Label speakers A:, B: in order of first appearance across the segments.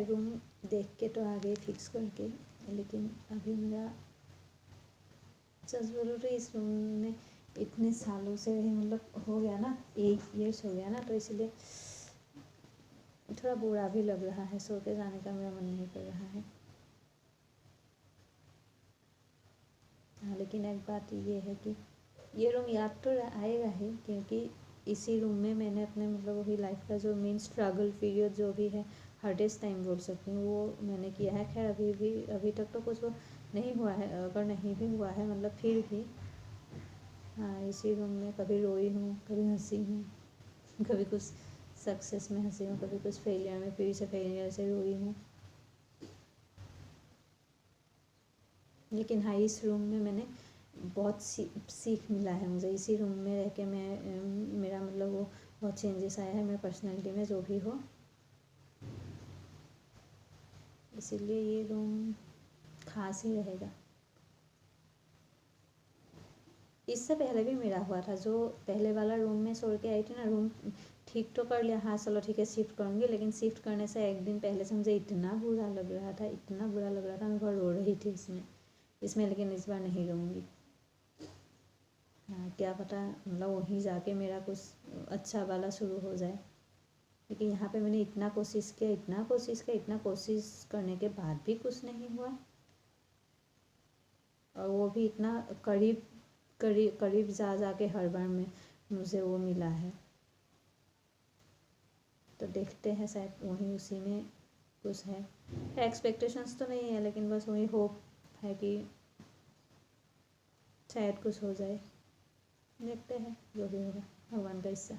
A: Room देख के तो आ गई फिक्स करके, लेकिन अभी मेरा सच बोलो तो इस रूम में इतने सालों से ही मतलब हो गया ना, 8 ईयर्स हो गया ना, तो इसलिए थोड़ा बुरा भी लग रहा है। सो के जाने का मेरा मन नहीं कर रहा है। हाँ, लेकिन एक बात ये है कि ये रूम याद तो आएगा ही, क्योंकि इसी रूम में मैंने अपने मतलब वही लाइफ का जो मेन स्ट्रगल पीरियड जो भी है, हार्डेस्ट टाइम बोल सकती हूँ, वो मैंने किया है। खैर अभी तक तो कुछ वो नहीं हुआ है, अगर नहीं भी हुआ है मतलब फिर भी हाँ, इसी रूम में कभी रोई हूँ, कभी हंसी हूँ, कभी कुछ सक्सेस में हंसी हूँ, कभी कुछ फेलियर में फिर से फेलियर से रोई हूँ। लेकिन हाँ, इस रूम में मैंने बहुत सीख मिला है मुझे। इसी रूम में रह के मेरा मतलब वो बहुत चेंजेस आया है मेरे पर्सनैलिटी में, जो भी हो। इसीलिए ये रूम खास ही रहेगा। इससे पहले भी मेरा हुआ था, जो पहले वाला रूम में छोड़ के आई थी ना, रूम ठीक तो कर लिया, हाँ चलो ठीक है शिफ्ट करूँगी, लेकिन शिफ्ट करने से एक दिन पहले से मुझे इतना बुरा लग रहा था, इतना बुरा लग रहा था, मैं बहुत रो रही थी इसमें लेकिन इस बार नहीं रहूँगी। हाँ, क्या पता मतलब वहीं जाके मेरा कुछ अच्छा वाला शुरू हो जाए। लेकिन यहाँ पे मैंने इतना कोशिश किया, इतना कोशिश करने के बाद भी कुछ नहीं हुआ, और वो भी इतना करीब करीब करीब जा के हर बार में मुझे वो मिला है। तो देखते हैं, शायद वहीं उसी में कुछ है। एक्सपेक्टेशंस तो नहीं है, लेकिन बस वही होप है कि शायद कुछ हो जाए। देखते हैं, जो भी होगा भगवान का हिस्सा।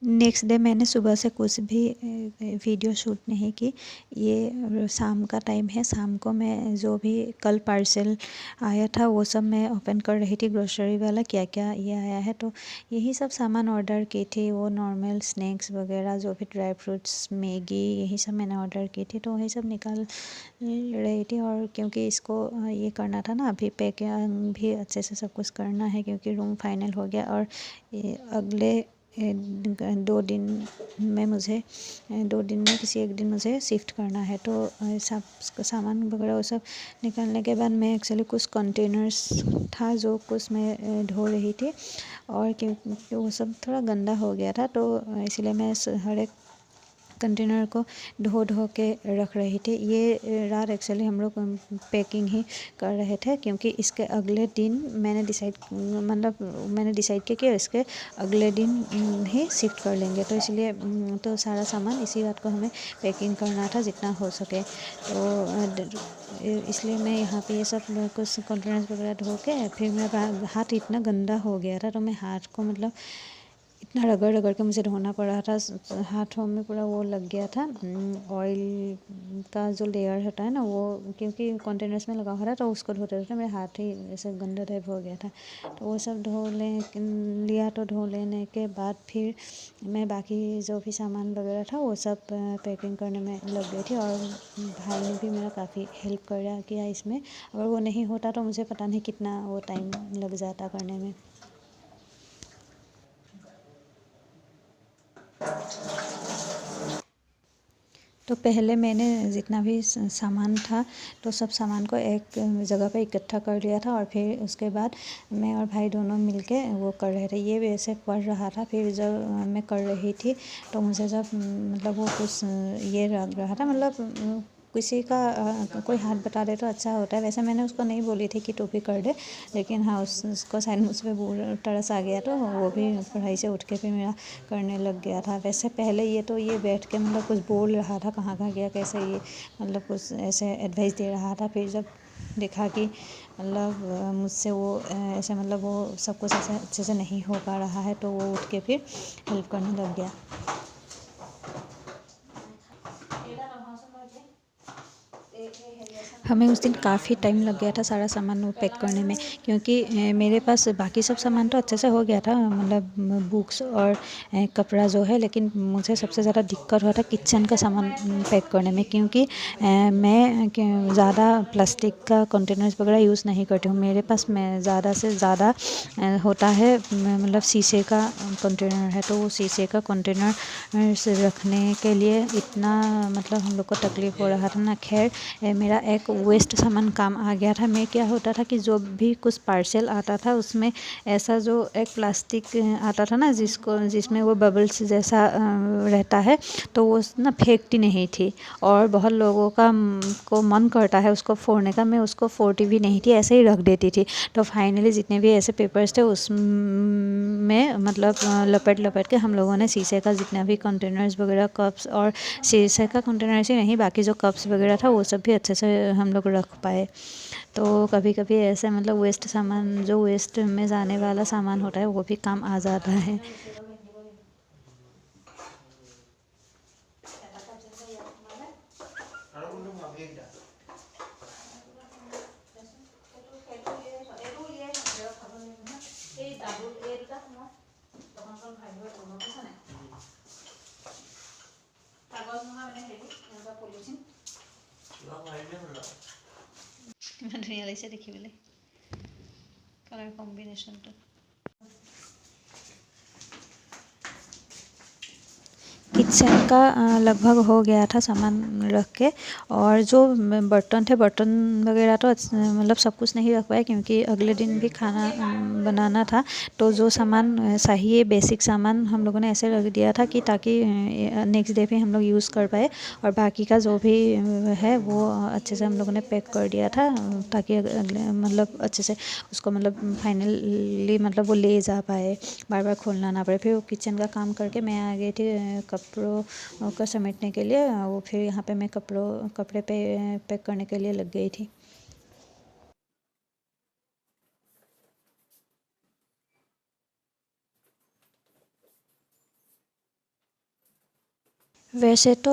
A: नेक्स्ट डे मैंने सुबह से कुछ भी वीडियो शूट नहीं की। ये शाम का टाइम है। शाम को मैं जो भी कल पार्सल आया था वो सब मैं ओपन कर रही थी, ग्रोसरी वाला क्या क्या ये आया है, तो यही सब सामान ऑर्डर की थी। वो नॉर्मल स्नैक्स वगैरह जो भी ड्राई फ्रूट्स, मैगी, यही सब मैंने ऑर्डर की थी, तो वही सब निकाल रही थी। और क्योंकि इसको ये करना था ना, अभी पैकिंग भी अच्छे से सब कुछ करना है, क्योंकि रूम फाइनल हो गया और अगले 2 दिन में मुझे 2 दिन में किसी एक दिन मुझे शिफ्ट करना है। तो सब सामान वगैरह वो सब निकालने के बाद मैं एक्चुअली कुछ कंटेनर्स था जो कुछ मैं धो रही थी, और क्योंकि वो सब थोड़ा गंदा हो गया था, तो इसलिए मैं हर एक कंटेनर को धो के रख रही थी। ये रात एक्चुअली हम लोग पैकिंग ही कर रहे थे, क्योंकि इसके अगले दिन मैंने डिसाइड किया कि इसके अगले दिन ही शिफ्ट कर लेंगे, तो इसलिए तो सारा सामान इसी रात को हमें पैकिंग करना था जितना हो सके। तो इसलिए मैं यहाँ पे ये सब कुछ कंटेनर्स वगैरह धो के फिर मेरा हाथ इतना गंदा हो गया था, तो मैं हाथ को मतलब इतना रगड़ रगड़ के मुझे धोना पड़ रहा था। हाथों में पूरा वो लग गया था, ऑयल का जो लेयर होता है ना वो, क्योंकि कंटेनर्स में लगा हुआ था, तो उसको धोते धोते मेरे हाथ ही ऐसे गंदा टाइप हो गया था। तो वो सब धो लिया, तो धो लेने के बाद फिर मैं बाकी जो भी सामान वगैरह था वो सब पैकिंग करने में लग गई थी। और भाई ने भी मेरा काफ़ी हेल्प किया इसमें। अगर वो नहीं होता तो मुझे पता नहीं कितना वो टाइम लग जाता करने में। तो पहले मैंने जितना भी सामान था तो सब सामान को एक जगह पे इकट्ठा कर लिया था, और फिर उसके बाद मैं और भाई दोनों मिलके वो कर रहे थे। ये वैसे पढ़ रहा था, फिर जब मैं कर रही थी तो मुझे जब मतलब वो कुछ ये लग रहा था, मतलब किसी का कोई हाथ बता दे तो अच्छा होता है। वैसे मैंने उसको नहीं बोली थी कि तू भी कर दे, लेकिन हाँ उसको शायद मुझ पर तरस आ गया, तो वो भी पढ़ाई से उठ के फिर मेरा करने लग गया था। वैसे पहले ये बैठ के मतलब कुछ बोल रहा था, कहाँ कहाँ गया कैसे, ये मतलब कुछ ऐसे एडवाइस दे रहा था। फिर जब देखा कि मतलब मुझसे वो ऐसे मतलब वो सब कुछ ऐसे अच्छे से नहीं हो पा रहा है, तो वो उठ के फिर हेल्प करने लग गया। हमें उस दिन काफ़ी टाइम लग गया था सारा सामान वो पैक करने में, क्योंकि मेरे पास बाकी सब सामान तो अच्छे से हो गया था, मतलब बुक्स और कपड़ा जो है, लेकिन मुझे सबसे ज़्यादा दिक्कत हुआ था किचन का सामान पैक करने में, क्योंकि मैं ज़्यादा प्लास्टिक का कंटेनर्स वगैरह यूज़ नहीं करती हूँ। मेरे पास मैं ज़्यादा से ज़्यादा होता है मतलब शीशे का कंटेनर है, तो वो शीशे का कंटेनर से रखने के लिए इतना मतलब हम लोग को तकलीफ़ हो रहा था ना। खैर मेरा एक वेस्ट सामान काम आ गया था। मैं क्या होता था कि जो भी कुछ पार्सल आता था उसमें ऐसा जो एक प्लास्टिक आता था ना जिसमें वो बबल्स जैसा रहता है, तो वो ना फेंकती नहीं थी, और बहुत लोगों को मन करता है उसको फोड़ने का, मैं उसको फोड़ती भी नहीं थी, ऐसे ही रख देती थी। तो फाइनली जितने भी ऐसे पेपर्स थे उसमें मतलब लपेट के हम लोगों ने शीशे का जितना भी कंटेनर्स वगैरह, कप्स, और शीशे का कंटेनर्स ही नहीं बाकी जो कप्स वगैरह था वो सब भी अच्छे से हम लोग रख पाए। तो कभी कभी ऐसे मतलब वेस्ट सामान, जो वेस्ट में जाने वाला सामान होता है वो भी काम आ जाता है। ইমান ধুনীয়া লাগিছে দেখিবলৈ কালাৰ কম্বিনেশ্যনটো। किचन का लगभग हो गया था सामान रख के, और जो बर्तन थे, बर्तन वगैरह तो मतलब सब कुछ नहीं रख पाए क्योंकि अगले दिन भी खाना बनाना था। तो जो सामान चाहिए बेसिक सामान हम लोगों ने ऐसे रख दिया था कि ताकि नेक्स्ट डे भी हम लोग यूज़ कर पाए, और बाकी का जो भी है वो अच्छे से हम लोगों ने पैक कर दिया था ताकि अगले मतलब अच्छे से उसको मतलब फाइनली मतलब वो ले जा पाए, बार बार खोलना ना पड़े। फिर वो किचन का काम करके मैं आ गई थी कपड़ों को समेटने के लिए, वो फिर यहाँ पे मैं कपड़े पैक करने के लिए लग गई थी। वैसे तो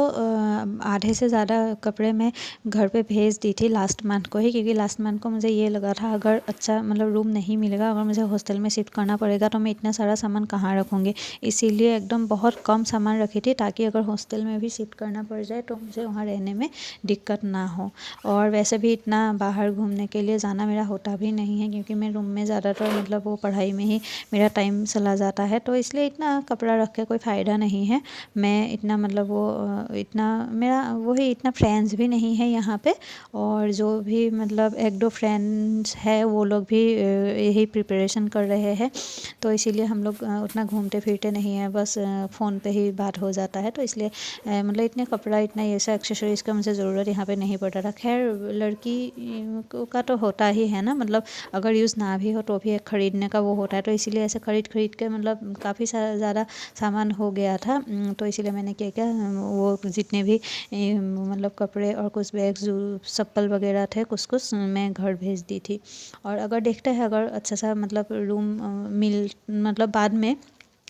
A: आधे से ज़्यादा कपड़े मैं घर पे भेज दी थी लास्ट मंथ को ही, क्योंकि लास्ट मंथ को मुझे ये लगा था अगर अच्छा मतलब रूम नहीं मिलेगा, अगर मुझे हॉस्टल में शिफ्ट करना पड़ेगा तो मैं इतना सारा सामान कहाँ रखूँगी। इसीलिए एकदम बहुत कम सामान रखी थी ताकि अगर हॉस्टल में भी शिफ्ट करना पड़ जाए तो मुझे वहाँ रहने में दिक्कत ना हो। और वैसे भी इतना बाहर घूमने के लिए जाना मेरा होता भी नहीं है, क्योंकि मैं रूम में ज़्यादातर मतलब वो पढ़ाई में ही मेरा टाइम चला जाता है, तो इसलिए इतना कपड़ा रख के कोई फ़ायदा नहीं है। मैं इतना मतलब वो इतना मेरा वही इतना फ्रेंड्स भी नहीं है यहाँ पे, और जो भी मतलब एक दो फ्रेंड्स है वो लोग भी यही प्रिपरेशन कर रहे हैं, तो इसीलिए हम लोग उतना घूमते फिरते नहीं हैं, बस फ़ोन पे ही बात हो जाता है। तो इसलिए मतलब इतने कपड़ा इतना ये सब एक्सेसरीज़ का मुझे ज़रूरत यहाँ पे नहीं पड़ता था। खैर लड़की का तो होता ही है ना, मतलब अगर यूज़ ना भी हो तो भी एक ख़रीदने का वो होता है, तो इसीलिए ऐसे ख़रीद के मतलब काफ़ी ज़्यादा सामान हो गया था। तो इसीलिए मैंने क्या वो जितने भी मतलब कपड़े और कुछ बैग्स चप्पल वगैरह थे कुछ मैं घर भेज दी थी। और अगर देखते हैं अगर अच्छा सा मतलब रूम मिल मतलब बाद में,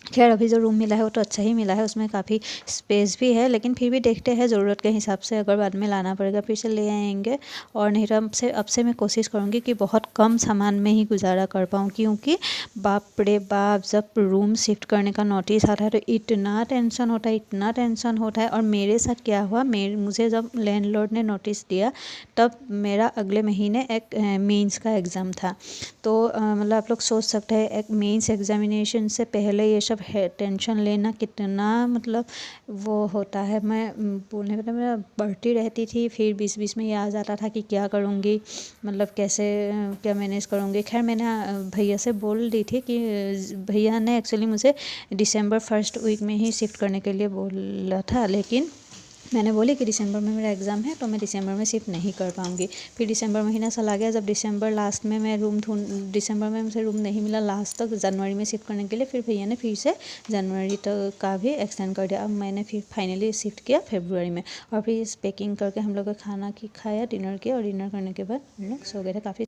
A: खैर अभी जो रूम मिला है वो तो अच्छा ही मिला है, उसमें काफ़ी स्पेस भी है, लेकिन फिर भी देखते हैं ज़रूरत के हिसाब से, अगर बाद में लाना पड़ेगा फिर से ले आएंगे। और नहीं तो अब से मैं कोशिश करूँगी कि बहुत कम सामान में ही गुजारा कर पाऊँ, क्योंकि बाप रे बाप जब रूम शिफ्ट करने का नोटिस आता है तो इतना टेंशन होता है, इतना टेंशन होता है। और मेरे साथ क्या हुआ, मुझे जब लैंडलॉर्ड ने नोटिस दिया तब मेरा अगले महीने एक मेंस का एग्ज़ाम था। तो मतलब आप लोग सोच सकते हैं एक मेंस एग्जामिनेशन से पहले ये सब है टेंशन लेना कितना मतलब वो होता है। मैं बोलने का मैं बढ़ती रहती थी, फिर बीच में ये आ जाता था कि क्या करूँगी, मतलब कैसे क्या मैनेज करूँगी। खैर मैंने भैया से बोल दी थी कि भैया ने एक्चुअली मुझे दिसंबर फर्स्ट वीक में ही शिफ्ट करने के लिए बोला था, लेकिन मैंने बोली कि दिसंबर में मेरा एग्ज़ाम है तो मैं दिसंबर में शिफ्ट नहीं कर पाऊँगी। फिर दिसंबर महीना चला गया, जब दिसंबर लास्ट में मैं दिसंबर में मुझे रूम नहीं मिला लास्ट तक जनवरी में शिफ्ट करने के लिए, फिर भैया ने फिर से जनवरी तक का भी एक्सटेंड कर दिया। अब मैंने फिर फाइनली शिफ्ट किया फरवरी में, और फिर इस पैकिंग करके हम लोग खाना खाया, डिनर किया, और डिनर करने के बाद हम लोग सो गए थे। काफ़ी